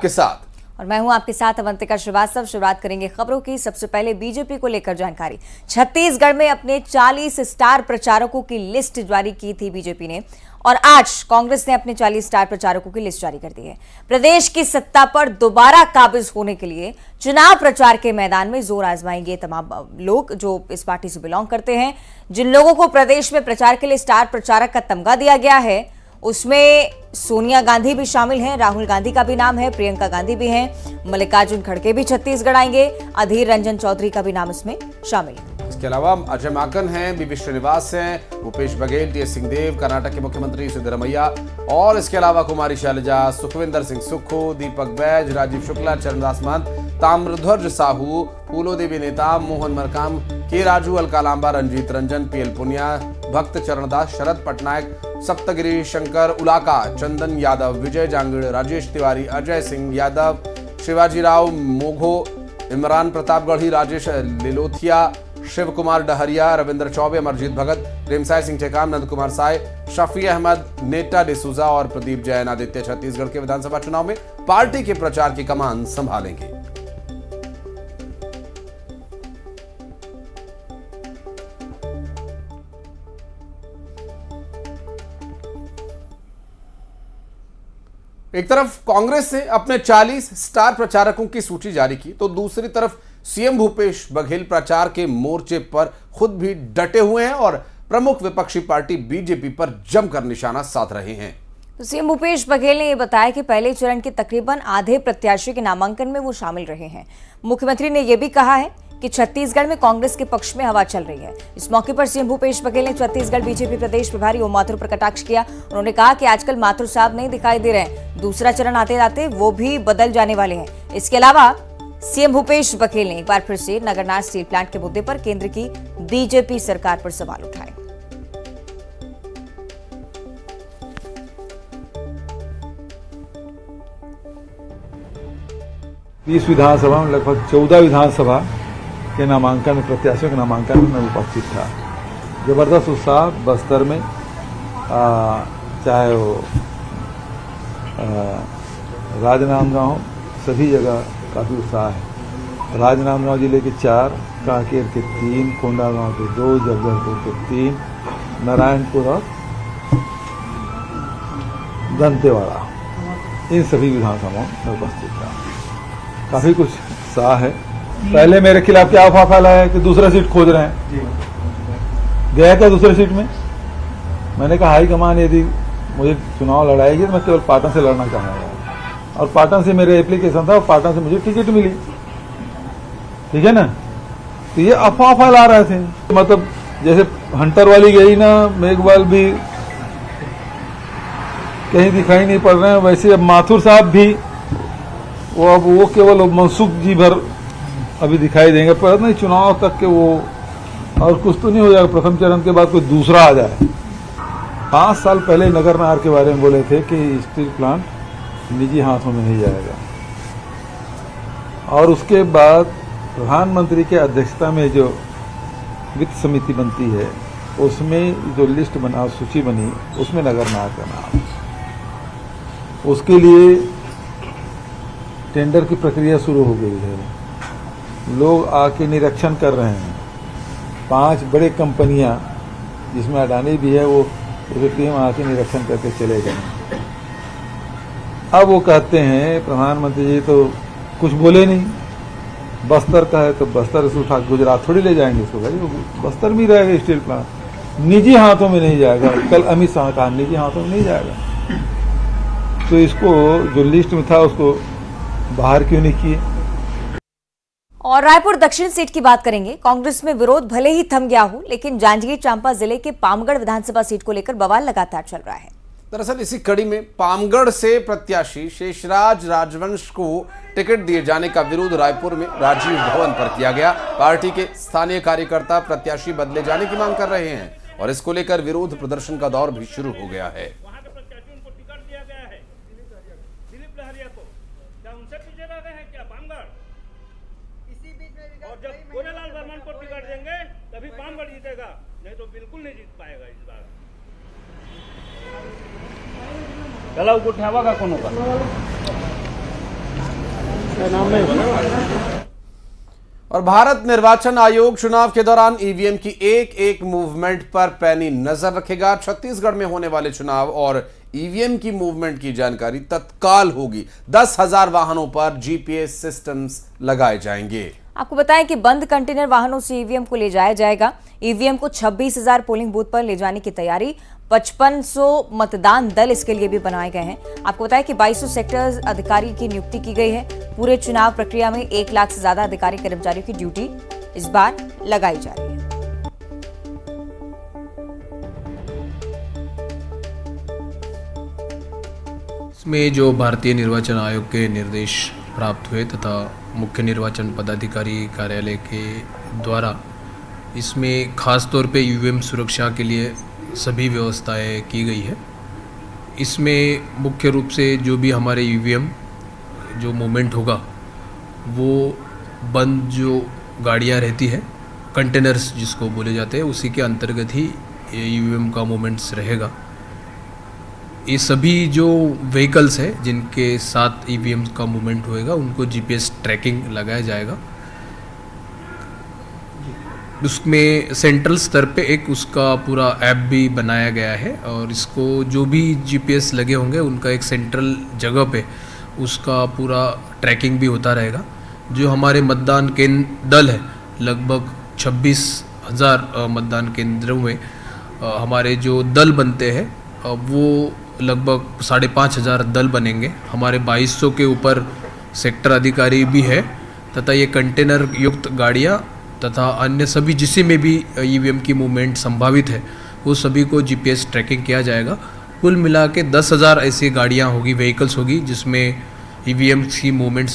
के साथ और मैं हूं आपके साथ अवंतिका श्रीवास्तव। शुरुआत करेंगे खबरों की। सबसे पहले बीजेपी को लेकर जानकारी। छत्तीसगढ़ में अपने 40 स्टार प्रचारकों की लिस्ट जारी की थी बीजेपी ने और आज कांग्रेस ने अपने 40 स्टार प्रचारकों की लिस्ट जारी कर दी है। प्रदेश की सत्ता पर दोबारा काबिज होने के लिए चुनाव प्रचार के मैदान में जोर आजमाएंगे तमाम लोग जो इस पार्टी से बिलोंग करते हैं। जिन लोगों को प्रदेश में प्रचार के लिए स्टार प्रचारक का तमगा दिया गया है उसमें सोनिया गांधी भी शामिल हैं, राहुल गांधी का भी नाम है, प्रियंका गांधी भी हैं, मल्लिकार्जुन खड़गे भी छत्तीसगढ़ आएंगे, अधीर रंजन चौधरी का भी नाम इसमें शामिल है। इसके अलावा अजय माकन हैं, बीवी श्रीनिवास हैं, भूपेश बघेल, टी एस सिंहदेव, कर्नाटक के मुख्यमंत्री सिद्धरमैया और इसके अलावा कुमारी शैलजा, सुखविंदर सिंह सुक्खू, दीपक बैज, राजीव शुक्ला, चरणदास महंत, ताम्रध्वज साहू, फूलो देवी नेता, मोहन मरकाम, के राजू, अलका लांबा, रंजीत रंजन, पीएल पुनिया, भक्त चरणदास, शरद पटनायक, सप्तगिरी शंकर उलाका, चंदन यादव, विजय जांगड़, राजेश तिवारी, अजय सिंह यादव, शिवाजी राव मोघो, इमरान प्रतापगढ़ी, राजेश लिलोथिया, शिव कुमार डहरिया, रविंद्र चौबे, अमरजीत भगत, रेमसाय सिंह टेकाम, नंद कुमार साय, शफी अहमद, नेटा डिसूजा और प्रदीप जैन आदित्य छत्तीसगढ़ के विधानसभा चुनाव में पार्टी के प्रचार की कमान संभालेंगे। एक तरफ कांग्रेस ने अपने 40 स्टार प्रचारकों की सूची जारी की तो दूसरी तरफ सीएम भूपेश बघेल प्रचार के मोर्चे पर खुद भी डटे हुए हैं और प्रमुख विपक्षी पार्टी बीजेपी पर जमकर निशाना साध रहे हैं। तो सीएम भूपेश बघेल ने यह बताया कि पहले चरण के तकरीबन आधे प्रत्याशी के नामांकन में वो शामिल रहे हैं। मुख्यमंत्री ने यह भी कहा है कि छत्तीसगढ़ में कांग्रेस के पक्ष में हवा चल रही है। इस मौके पर सीएम भूपेश बघेल ने छत्तीसगढ़ बीजेपी प्रदेश प्रभारी ओम माथुर पर कटाक्ष किया। उन्होंने कहा कि आजकल माथुर साहब नहीं दिखाई दे रहे हैं, दूसरा चरण आते जाते वो भी बदल जाने वाले हैं। इसके अलावा सीएम भूपेश बघेल ने एक बार फिर से नगरनार स्टील प्लांट के मुद्दे पर केंद्र की बीजेपी सरकार पर सवाल उठाए। इस विधानसभा में लगभग 14 विधानसभा के नामांकन प्रत्याशियों के नामांकन में उपस्थित था। जबरदस्त उत्साह बस्तर में चाहे वो राजनांदगांव, सभी जगह काफ़ी उत्साह है। राजनांदगांव जिले के 4, कांकेर के 3, कोंडागांव के 2, जगदलपुर के 3, नारायणपुर और दंतेवाड़ा, इन सभी विधानसभाओं में उपस्थित था। काफ़ी कुछ उत्साह है। पहले मेरे खिलाफ क्या अफवाह फैलाया है कि दूसरा सीट खोज रहे हैं। गया क्या दूसरे सीट में? मैंने कहा हाईकमान यदि मुझे चुनाव लड़ाएगी तो मैं केवल पाटन से लड़ना चाहूँगा और पाटन से मेरे एप्लीकेशन था और पाटन से मुझे टिकट मिली। ठीक है ना? तो ये अफवाह फैला रहे थे। मतलब जैसे हंटर वाली गई ना, मेघवाल भी कहीं दिखाई नहीं पड़ रहे हैं, वैसे अब माथुर साहब भी वो केवल मनसुख जी भर अभी दिखाई देंगे, पर नहीं चुनाव तक के वो और कुछ तो नहीं हो जाएगा। प्रथम चरण के बाद कोई दूसरा आ जाए। 5 साल पहले नगरनार के बारे में बोले थे कि स्टील प्लांट निजी हाथों में नहीं जाएगा और उसके बाद प्रधानमंत्री के अध्यक्षता में जो वित्त समिति बनती है उसमें जो लिस्ट बना, सूची बनी, उसमें नगरनार का नाम। उसके लिए टेंडर की प्रक्रिया शुरू हो गई है। लोग आके निरीक्षण कर रहे हैं। 5 बड़े कंपनियां जिसमें अडानी भी है वो टीम आके निरीक्षण करके चले गए। अब वो कहते हैं प्रधानमंत्री जी तो कुछ बोले नहीं, बस्तर का है तो बस्तर से उठा गुजरात थोड़ी ले जाएंगे इसको। भाई वो बस्तर में रहेगा स्टील प्लांट, निजी हाथों में नहीं जाएगा। कल अमित शाह कहा निजी हाथों में नहीं जाएगा। तो इसको जो लिस्ट में था उसको बाहर क्यों नहीं किए? और रायपुर दक्षिण सीट की बात करेंगे। कांग्रेस में विरोध भले ही थम गया हो, लेकिन जांजगीर चांपा जिले के पामगढ़ विधानसभा सीट को लेकर बवाल लगातार चल रहा है। दरअसल इसी कड़ी में पामगढ़ से प्रत्याशी शेषराज राजवंश को टिकट दिए जाने का विरोध रायपुर में राजीव भवन पर किया गया। पार्टी के स्थानीय कार्यकर्ता प्रत्याशी बदले जाने की मांग कर रहे हैं और इसको लेकर विरोध प्रदर्शन का दौर भी शुरू हो गया है। और जब कोरेलाल वर्मन को टिकट देंगे तभी पामगढ़ जीतेगा, नहीं तो बिल्कुल नहीं जीत पाएगा इस बार। गलाव को उठावा का कोनो का और भारत निर्वाचन आयोग चुनाव के दौरान ईवीएम की एक एक मूवमेंट पर पैनी नजर रखेगा। छत्तीसगढ़ में होने वाले चुनाव और ईवीएम की मूवमेंट की जानकारी तत्काल होगी। 10,000 वाहनों पर जीपीएस सिस्टम्स लगाए जाएंगे। आपको बताएं कि बंद कंटेनर वाहनों से ईवीएम को ले जाया जाएगा। ईवीएम को 26,000 पोलिंग बूथ पर ले जाने की तैयारी। 5500 मतदान दल इसके लिए भी बनाए गए हैं। आपको बताएं कि 2200 सेक्टर अधिकारी की नियुक्ति की गई है। पूरे चुनाव प्रक्रिया में 1 लाख से ज्यादा अधिकारी कर्मचारियों की ड्यूटी इस बार लगाई जा रही है। इसमें जो भारतीय निर्वाचन आयोग के निर्देश प्राप्त हुए तथा मुख्य निर्वाचन पदाधिकारी कार्यालय के द्वारा इसमें खास तौर पे ईवीएम सुरक्षा के लिए सभी व्यवस्थाएं की गई है। इसमें मुख्य रूप से जो भी हमारे ईवीएम जो मूवमेंट होगा वो बंद जो गाड़ियां रहती है, कंटेनर्स जिसको बोले जाते हैं, उसी के अंतर्गत ही ईवीएम का मूवमेंट्स रहेगा। ये सभी जो व्हीकल्स है जिनके साथ ईवीएम का मूवमेंट होएगा उनको जीपीएस ट्रैकिंग लगाया जाएगा। उसमें सेंट्रल स्तर पे एक उसका पूरा ऐप भी बनाया गया है और इसको जो भी जीपीएस लगे होंगे उनका एक सेंट्रल जगह पे उसका पूरा ट्रैकिंग भी होता रहेगा। जो हमारे मतदान केंद्र दल है, लगभग 26,000 मतदान केंद्रों में हमारे जो दल बनते हैं वो लगभग 5,500 दल बनेंगे। हमारे 2200 के ऊपर सेक्टर अधिकारी भी है तथा ये कंटेनर युक्त गाड़ियाँ तथा अन्य सभी जिसी में भी ईवीएम की मूवमेंट संभावित है वो सभी को जीपीएस ट्रैकिंग किया जाएगा। कुल मिला के 10,000 ऐसी गाड़ियाँ होगी, व्हीकल्स होगी जिसमें ईवीएम की मूवमेंट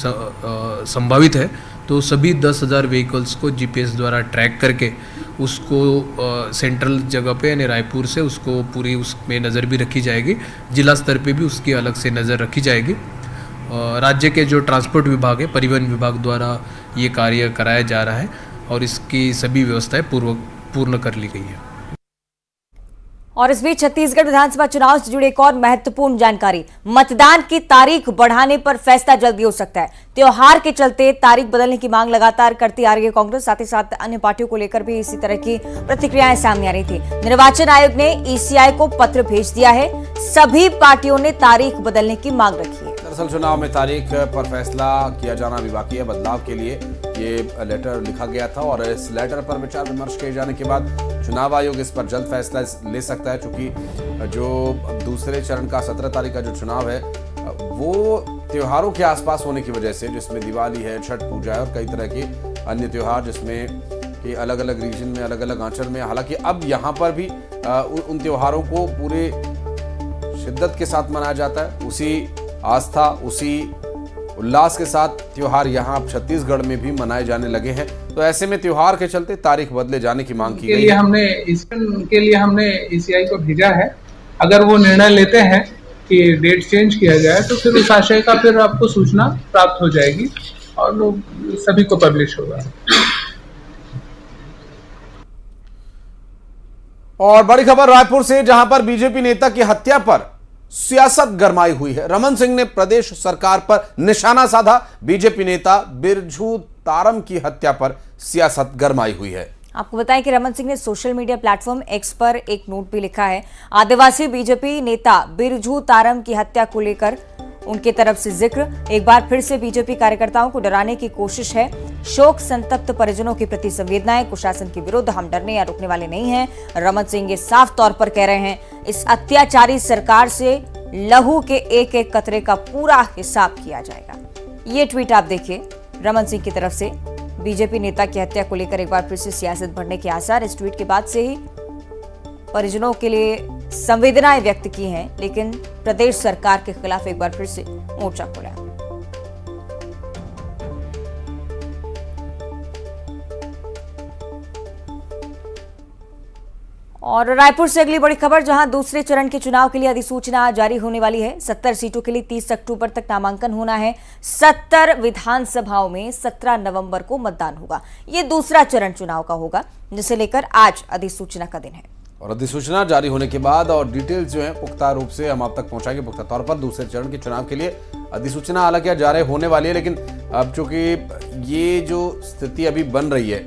संभावित है। तो सभी 10,000 व्हीकल्स को जीपीएस द्वारा ट्रैक करके उसको सेंट्रल जगह पे यानी रायपुर से उसको पूरी उसमें नज़र भी रखी जाएगी। जिला स्तर पे भी उसकी अलग से नज़र रखी जाएगी। राज्य के जो ट्रांसपोर्ट विभाग है, परिवहन विभाग द्वारा ये कार्य कराया जा रहा है और इसकी सभी व्यवस्थाएं पूर्ण कर ली गई है। और इस बीच छत्तीसगढ़ विधानसभा चुनाव से जुड़ी एक और महत्वपूर्ण जानकारी, मतदान की तारीख बढ़ाने पर फैसला जल्दी हो सकता है। त्योहार के चलते तारीख बदलने की मांग लगातार करती आ रही है कांग्रेस, साथ ही साथ अन्य पार्टियों को लेकर भी इसी तरह की प्रतिक्रियाएं सामने आ रही थी। निर्वाचन आयोग ने ईसीआई को पत्र भेज दिया है। सभी पार्टियों ने तारीख बदलने की मांग रखी है। दरअसल चुनाव में तारीख पर फैसला किया जाना अभी बाकी है। बदलाव के लिए ये लेटर लिखा गया था और इस लेटर पर विचार विमर्श किए जाने के बाद चुनाव आयोग इस पर जल्द फैसला ले सकता है, क्योंकि जो दूसरे चरण का 17 तारीख का जो चुनाव है वो त्योहारों के आसपास होने की वजह से, जिसमें दिवाली है, छठ पूजा है और कई तरह के अन्य त्योहार जिसमें कि अलग अलग रीजन में अलग अलग आंचल में, हालांकि अब यहाँ पर भी उन त्योहारों को पूरे शिद्दत के साथ मनाया जाता है। उसी आस्था, उसी उल्लास के साथ त्योहार यहाँ अब छत्तीसगढ़ में भी मनाए जाने लगे हैं। तो ऐसे में त्योहार के चलते तारीख बदले जाने की मांग की गई है। इसके लिए हमने ईसीआई को भेजा है। अगर वो निर्णय लेते हैं कि डेट चेंज किया जाए तो फिर उस आशय का फिर आपको सूचना प्राप्त हो जाएगी और वो सभी को पब्लिश होगा। और बड़ी खबर रायपुर से, जहां पर बीजेपी नेता की हत्या पर सियासत गरमाई हुई है। रमन सिंह ने प्रदेश सरकार पर निशाना साधा। बीजेपी नेता बिरजू तारम की हत्या पर सियासत गरमाई हुई है। आपको बताएं कि रमन सिंह ने सोशल मीडिया प्लेटफॉर्म एक्स पर एक नोट भी लिखा है। आदिवासी बीजेपी नेता बिरजू तारम की हत्या को लेकर उनके तरफ से जिक्र। एक बार फिर से बीजेपी कार्यकर्ताओं को डराने की कोशिश है। शोक संतप्त परिजनों के प्रति संवेदनाएं, कुशासन के विरुद्ध हम डरने या रुकने वाले नहीं हैं। रमन सिंह ये साफ तौर पर कह रहे हैं, इस अत्याचारी सरकार से लहू के एक एक कतरे का पूरा हिसाब किया जाएगा। ये ट्वीट आप देखिए रमन सिंह की तरफ से। बीजेपी नेता की हत्या को लेकर एक बार फिर से सियासत बढ़ने के आसार। इस ट्वीट के बाद से ही परिजनों के लिए संवेदनाएं व्यक्त की हैं, लेकिन प्रदेश सरकार के खिलाफ एक बार फिर से मोर्चा खोला है। और रायपुर से अगली बड़ी खबर, जहां दूसरे चरण के चुनाव के लिए अधिसूचना जारी होने वाली है। 70 सीटों के लिए 30 अक्टूबर तक नामांकन होना है। 70 विधानसभाओं में 17 नवंबर को मतदान होगा। ये दूसरा चरण चुनाव का होगा, जिसे लेकर आज अधिसूचना का दिन है। और अधिसूचना जारी होने के बाद और डिटेल्स जो है पुख्ता रूप से हम आप तक पहुंचाएंगे। पुख्ता तौर पर दूसरे चरण के चुनाव के लिए अधिसूचना हालांकि जारी होने वाली है, लेकिन अब चूंकि ये जो स्थिति अभी बन रही है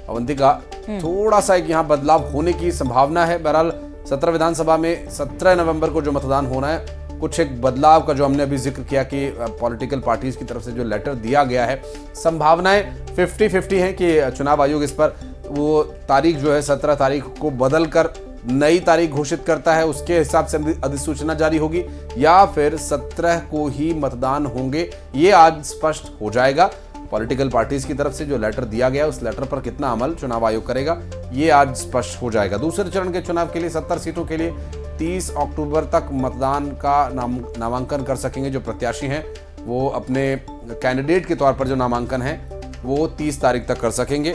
अवंतिका, थोड़ा सा एक यहाँ बदलाव होने की संभावना है। बहरहाल 17 विधानसभा में 17 नवंबर को जो मतदान होना है, कुछ एक बदलाव का जो हमने अभी जिक्र किया कि पॉलिटिकल पार्टीज की तरफ से जो लेटर दिया गया है, संभावनाएं 50-50 हैं कि चुनाव आयोग इस पर वो तारीख जो है 17 तारीख को बदल कर नई तारीख घोषित करता है, उसके हिसाब से अधिसूचना जारी होगी, या फिर 17 को ही मतदान होंगे। ये आज स्पष्ट हो जाएगा। पॉलिटिकल पार्टीज की तरफ से जो लेटर दिया गया, उस लेटर पर कितना अमल चुनाव आयोग करेगा, ये आज स्पष्ट हो जाएगा। दूसरे चरण के चुनाव के लिए 70 सीटों के लिए 30 अक्टूबर तक मतदान का नामांकन कर सकेंगे। जो प्रत्याशी हैं वो अपने कैंडिडेट के तौर पर जो नामांकन है वो 30 तारीख तक कर सकेंगे।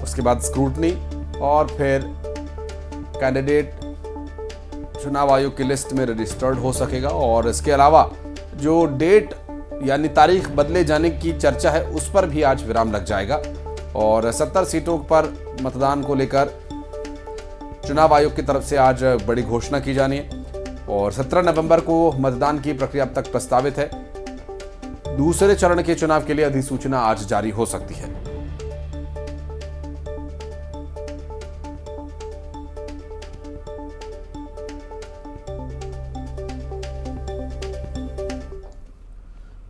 उसके बाद स्क्रूटनी और फिर कैंडिडेट चुनाव आयोग की लिस्ट में रजिस्टर्ड हो सकेगा। और इसके अलावा जो डेट यानी तारीख बदले जाने की चर्चा है, उस पर भी आज विराम लग जाएगा। और 70 सीटों पर मतदान को लेकर चुनाव आयोग की तरफ से आज बड़ी घोषणा की जानी है और 17 नवंबर को मतदान की प्रक्रिया अब तक प्रस्तावित है। दूसरे चरण के चुनाव के लिए अधिसूचना आज जारी हो सकती है।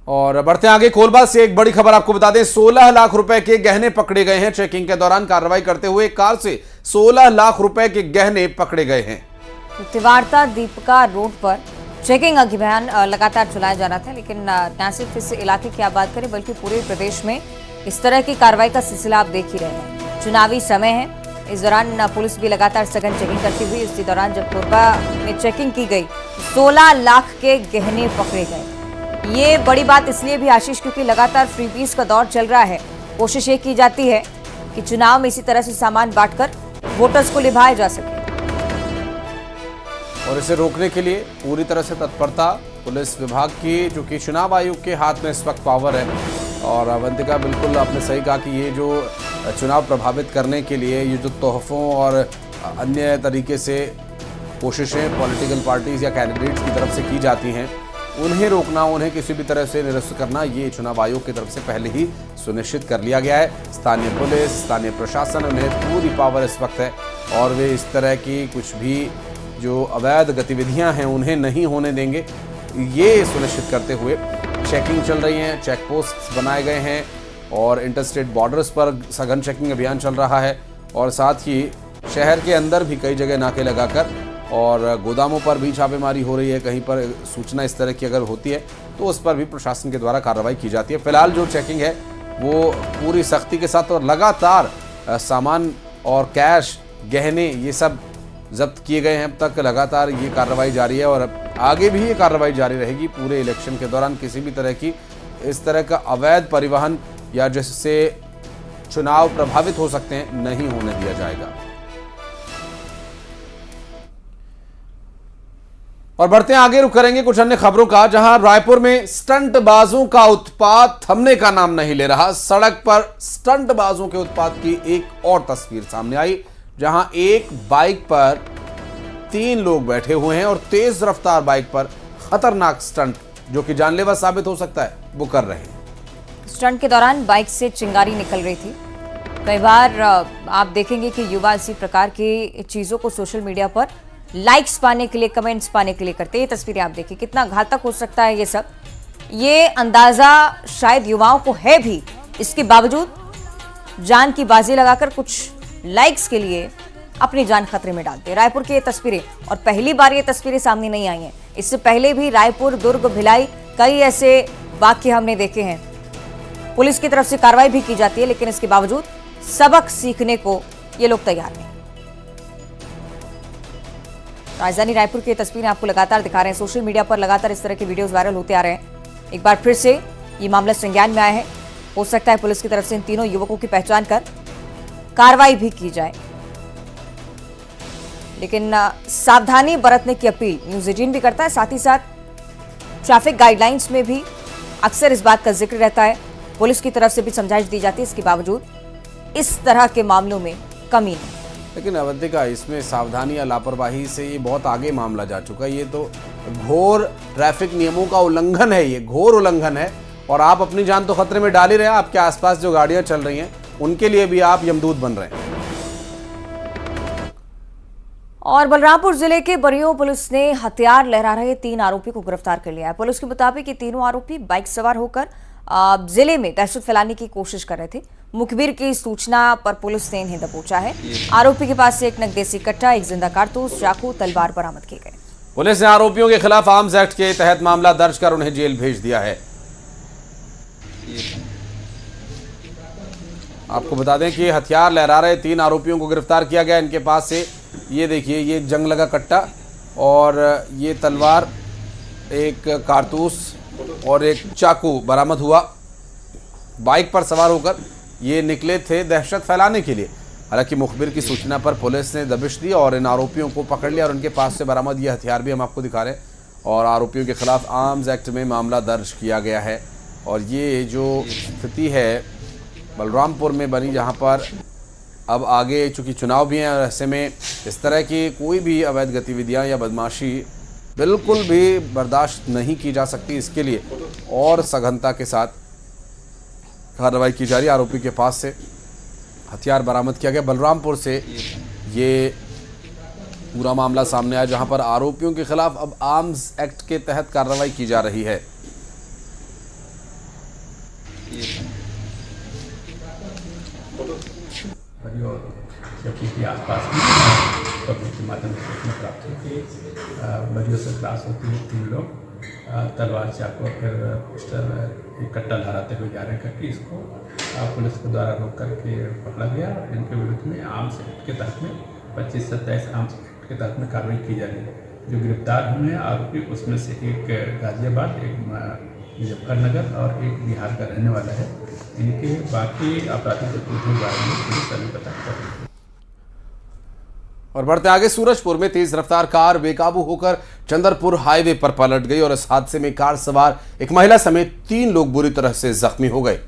और बढ़ते आगे, कोलबा से एक बड़ी खबर आपको बता दें। 16 लाख रुपए के गहने पकड़े गए हैं। चेकिंग के दौरान कार्रवाई करते हुए कार से 16 लाख रुपए के गहने पकड़े गए हैं। तिवारता दीपिका रोड पर चेकिंग अभियान लगातार चलाया जा रहा था, लेकिन न सिर्फ इस इलाके की आप बात करें बल्कि पूरे प्रदेश में इस तरह की कार्रवाई का सिलसिला आप देख ही रहे हैं। चुनावी समय है, इस दौरान पुलिस भी लगातार सघन चेकिंग करती हुई। इसी दौरान जब कोरबा में चेकिंग की गई, 16 लाख के गहने पकड़े गए। ये बड़ी बात इसलिए भी आशीष, क्योंकि लगातार फ्रीबीज का दौर चल रहा है। कोशिश ये की जाती है कि चुनाव में इसी तरह से सामान बांटकर वोटर्स को लिभाया जा सके, और इसे रोकने के लिए पूरी तरह से तत्परता पुलिस विभाग की, जो कि चुनाव आयोग के हाथ में इस वक्त पावर है। और अवंतिका, बिल्कुल आपने सही कहा कि ये जो चुनाव प्रभावित करने के लिए ये जो तोहफों और अन्य तरीके से कोशिशें पॉलिटिकल पार्टीज या कैंडिडेट्स की तरफ से की जाती हैं, उन्हें रोकना, उन्हें किसी भी तरह से निरस्त करना, ये चुनाव आयोग की तरफ से पहले ही सुनिश्चित कर लिया गया है। स्थानीय पुलिस, स्थानीय प्रशासन, उन्हें पूरी पावर इस वक्त है और वे इस तरह की कुछ भी जो अवैध गतिविधियां हैं उन्हें नहीं होने देंगे। ये सुनिश्चित करते हुए चेकिंग चल रही है, चेक पोस्ट बनाए गए हैं और इंटरस्टेट बॉर्डर्स पर सघन चेकिंग अभियान चल रहा है। और साथ ही शहर के अंदर भी कई जगह नाके लगाकर और गोदामों पर भी छापेमारी हो रही है। कहीं पर सूचना इस तरह की अगर होती है तो उस पर भी प्रशासन के द्वारा कार्रवाई की जाती है। फिलहाल जो चेकिंग है वो पूरी सख्ती के साथ और लगातार सामान और कैश, गहने, ये सब जब्त किए गए हैं। अब तक लगातार ये कार्रवाई जारी है और आगे भी ये कार्रवाई जारी रहेगी। पूरे इलेक्शन के दौरान किसी भी तरह की इस तरह का अवैध परिवहन या जिससे चुनाव प्रभावित हो सकते हैं, नहीं होने दिया जाएगा। और बढ़ते हैं आगे, रुक करेंगे कुछ अन्य खबरों का, जहां रायपुर में स्टंटबाजों का उत्पात थमने का नाम नहीं ले रहा। सड़क पर स्टंटबाजों के उत्पात की एक और तस्वीर सामने आई, जहां एक बाइक पर 3 लोग बैठे हुए हैं और तेज रफ्तार बाइक पर खतरनाक स्टंट, जो कि जानलेवा साबित हो सकता है, वो कर रहे हैं। स्टंट के दौरान बाइक से चिंगारी निकल रही थी। कई बार आप देखेंगे कि युवा इसी प्रकार की चीजों को सोशल मीडिया पर लाइक्स पाने के लिए, कमेंट्स पाने के लिए करते हैं। ये तस्वीरें आप देखिए, कितना घातक हो सकता है ये सब। ये अंदाजा शायद युवाओं को है भी, इसके बावजूद जान की बाजी लगाकर कुछ लाइक्स के लिए अपनी जान खतरे में डालते हैं। रायपुर की ये तस्वीरें, और पहली बार ये तस्वीरें सामने नहीं आई हैं। इससे पहले भी रायपुर, दुर्ग, भिलाई कई ऐसे वाक्य हमने देखे हैं। पुलिस की तरफ से कार्रवाई भी की जाती है, लेकिन इसके बावजूद सबक सीखने को ये लोग तैयार नहीं। राजधानी रायपुर की तस्वीरें आपको लगातार दिखा रहे हैं। सोशल मीडिया पर लगातार इस तरह के वीडियोस वायरल होते आ रहे हैं। एक बार फिर से ये मामला संज्ञान में आया है। हो सकता है पुलिस की तरफ से इन तीनों युवकों की पहचान कर कार्रवाई भी की जाए, लेकिन सावधानी बरतने की अपील न्यूज़ 18 भी करता है। साथ ही साथ ट्रैफिक गाइडलाइंस में भी अक्सर इस बात का जिक्र रहता है, पुलिस की तरफ से भी समझाइश दी जाती है। इसके बावजूद इस तरह के मामलों में कमी नहीं। लेकिन अवंतिका, इसमें सावधानी या लापरवाही से ये बहुत आगे मामला जा चुका है। ये तो घोर ट्रैफिक नियमों का उल्लंघन है, ये घोर उल्लंघन है। और आप अपनी जान तो खतरे में डाल ही रहे हैं, आपके आसपास जो गाड़ियां चल रही हैं उनके लिए भी आप यमदूत बन रहे हैं। और बलरामपुर जिले के बरियो पुलिस ने हथियार लहरा रहे 3 आरोपी को गिरफ्तार कर लिया है। पुलिस के मुताबिक ये तीनों आरोपी बाइक सवार होकर जिले में दहशत फैलाने की कोशिश कर रहे थे। मुखबिर की सूचना पर पुलिस ने इन्हें दबोचा है। आरोपी के पास से एक नग देसी कट्टा, एक जिंदा कारतूस, चाकू, तलवार बरामद किए गए। पुलिस ने आरोपियों के खिलाफ आर्म्स एक्ट के तहत मामला दर्ज कर उन्हें जेल भेज दिया है। आपको बता दें कि हथियार लहरा रहे 3 आरोपियों को गिरफ्तार किया गया। इनके पास से ये देखिए, ये जंग लगा कट्टा और ये तलवार, एक कारतूस और एक चाकू बरामद हुआ। बाइक पर सवार होकर ये निकले थे दहशत फैलाने के लिए। हालांकि मुखबिर की सूचना पर पुलिस ने दबिश दी और इन आरोपियों को पकड़ लिया और उनके पास से बरामद ये हथियार भी हम आपको दिखा रहे हैं। और आरोपियों के खिलाफ आर्म्स एक्ट में मामला दर्ज किया गया है। और ये जो स्थिति है बलरामपुर में बनी, जहां पर अब आगे चूँकि चुनाव भी हैं और ऐसे में इस तरह की कोई भी अवैध गतिविधियां या बदमाशी बिल्कुल भी बर्दाश्त नहीं की जा सकती। इसके लिए और सघनता के साथ कार्रवाई की जा रही है। आरोपी के पास से हथियार बरामद किया गया। बलरामपुर से ये पूरा मामला सामने आया, जहां पर आरोपियों के खिलाफ अब आर्म्स एक्ट के तहत कार्रवाई की जा रही है। और चौकी के आसपास में पब्लिक के माध्यम से सूचना प्राप्त हुई कि बरियो से क्रॉस होती है 3 लोग तलवार, चाकू और फिर पिस्टल, एक कट्टा लहराते हुए जा रहे हैं करके इसको पुलिस के द्वारा रोक करके पकड़ा गया। इनके विरुद्ध में आर्म्स एक्ट के तहत में 25-27 आर्म्स एक्ट के तहत में कार्रवाई की जा रही है। जो गिरफ्तार हुए हैं आरोपी, उसमें से एक गाजियाबाद, एक मुजफ्फरनगर और एक बिहार का रहने वाला है। इनके बाकी आपराधिक गतिविधियों के बारे में पुलिस अभी पता कर रही है। और बढ़ते आगे, सूरजपुर में तेज रफ्तार कार बेकाबू होकर चंदरपुर हाईवे पर पलट गई और इस हादसे में कार सवार एक महिला समेत 3 लोग बुरी तरह से जख्मी हो गए।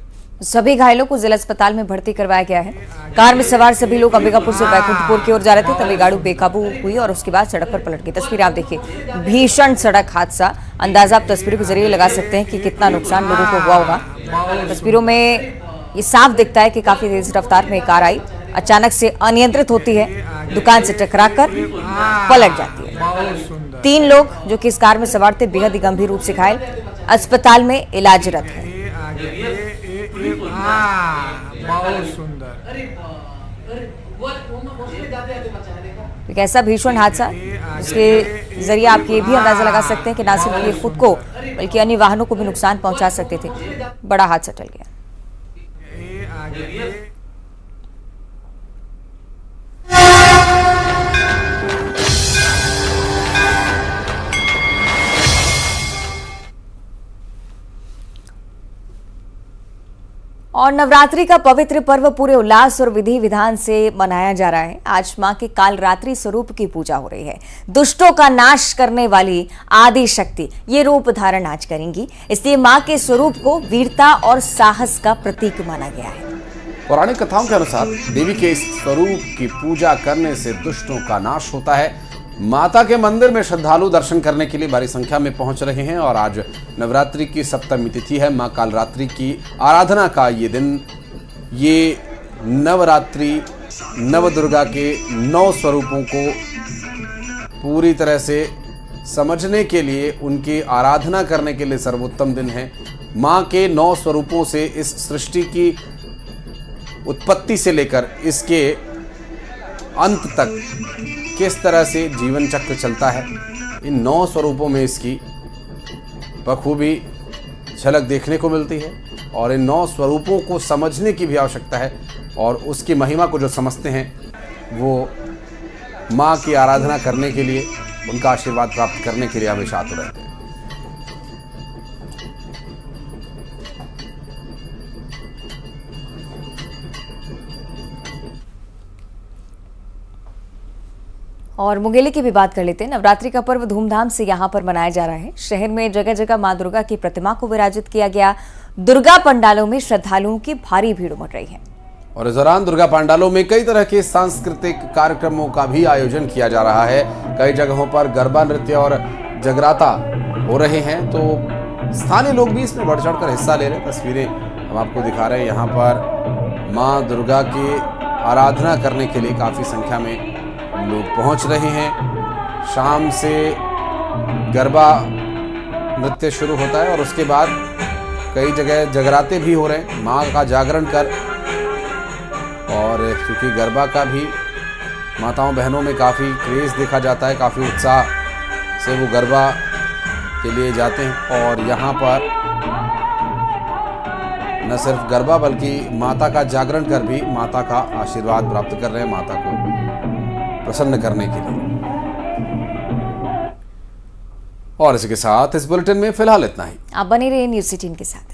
सभी घायलों को जिला अस्पताल में भर्ती करवाया गया है। कार में सवार सभी लोग अंबिकापुर से बैकुंठपुर की ओर जा रहे थे, तभी गाड़ी बेकाबू हुई और उसके बाद सड़क पर पलट गई। तस्वीर आप देखिए, भीषण सड़क हादसा। अंदाजा आप तस्वीरों के जरिए लगा सकते हैं कि कितना नुकसान लोगों को हुआ होगा। तस्वीरों में ये साफ दिखता है कि काफी तेज रफ्तार में कार आई, अचानक से अनियंत्रित होती है, दुकान से टकराकर पलट जाती है। 3 लोग जो कि इस कार में सवार थे बेहद ही गंभीर रूप से घायल, अस्पताल में इलाजरत है। एक ऐसा भीषण हादसा जिसके जरिए आप ये भी अंदाजा लगा सकते हैं कि न सिर्फ ये खुद को बल्कि अन्य वाहनों को भी नुकसान पहुंचा सकते थे। बड़ा हादसा टल गया। और नवरात्रि का पवित्र पर्व पूरे उल्लास और विधि विधान से मनाया जा रहा है। आज मां के कालरात्रि स्वरूप की पूजा हो रही है। दुष्टों का नाश करने वाली आदि शक्ति ये रूप धारण आज करेंगी, इसलिए मां के स्वरूप को वीरता और साहस का प्रतीक माना गया है। पौराणिक कथाओं के अनुसार देवी के इस स्वरूप की पूजा करने से दुष्टों का नाश होता है। माता के मंदिर में श्रद्धालु दर्शन करने के लिए भारी संख्या में पहुंच रहे हैं और आज नवरात्रि की सप्तमी तिथि है। मां कालरात्रि की आराधना का ये दिन, ये नवरात्रि नवदुर्गा के 9 स्वरूपों को पूरी तरह से समझने के लिए, उनकी आराधना करने के लिए सर्वोत्तम दिन है। मां के 9 स्वरूपों से इस सृष्टि की उत्पत्ति से लेकर इसके अंत तक किस तरह से जीवन चक्र चलता है, इन 9 स्वरूपों में इसकी बखूबी झलक देखने को मिलती है। और इन 9 स्वरूपों को समझने की भी आवश्यकता है और उसकी महिमा को जो समझते हैं वो माँ की आराधना करने के लिए, उनका आशीर्वाद प्राप्त करने के लिए हमेशा आतुर रहते हैं। और मुंगेली की भी बात कर लेते हैं। नवरात्रि का पर्व धूमधाम से यहाँ पर मनाया जा रहा है। शहर में जगह जगह मां दुर्गा की प्रतिमा को विराजित किया गया। दुर्गा पंडालों में श्रद्धालुओं की भारी भीड़ उमड़ रही है और इस दौरान दुर्गा पंडालों में कई तरह के सांस्कृतिक कार्यक्रमों का भी आयोजन किया जा रहा है। कई जगहों पर गरबा नृत्य और जगराता हो रहे हैं। तो स्थानीय लोग भी इसमें बढ़ चढ़ कर हिस्सा ले रहे हैं। तस्वीरें हम आपको दिखा रहे हैं। यहाँ पर माँ दुर्गा की आराधना करने के लिए काफ़ी संख्या में लोग पहुँच रहे हैं। शाम से गरबा नृत्य शुरू होता है और उसके बाद कई जगह जगराते भी हो रहे हैं माँ का जागरण कर। और क्योंकि गरबा का भी माताओं बहनों में काफ़ी क्रेज़ देखा जाता है, काफ़ी उत्साह से वो गरबा के लिए जाते हैं। और यहाँ पर न सिर्फ गरबा बल्कि माता का जागरण कर भी माता का आशीर्वाद प्राप्त कर रहे हैं, माता को प्रसन्न करने के लिए। और इसी के साथ इस बुलेटिन में फिलहाल इतना ही। आप बने रहिए न्यूज़ 18 के साथ।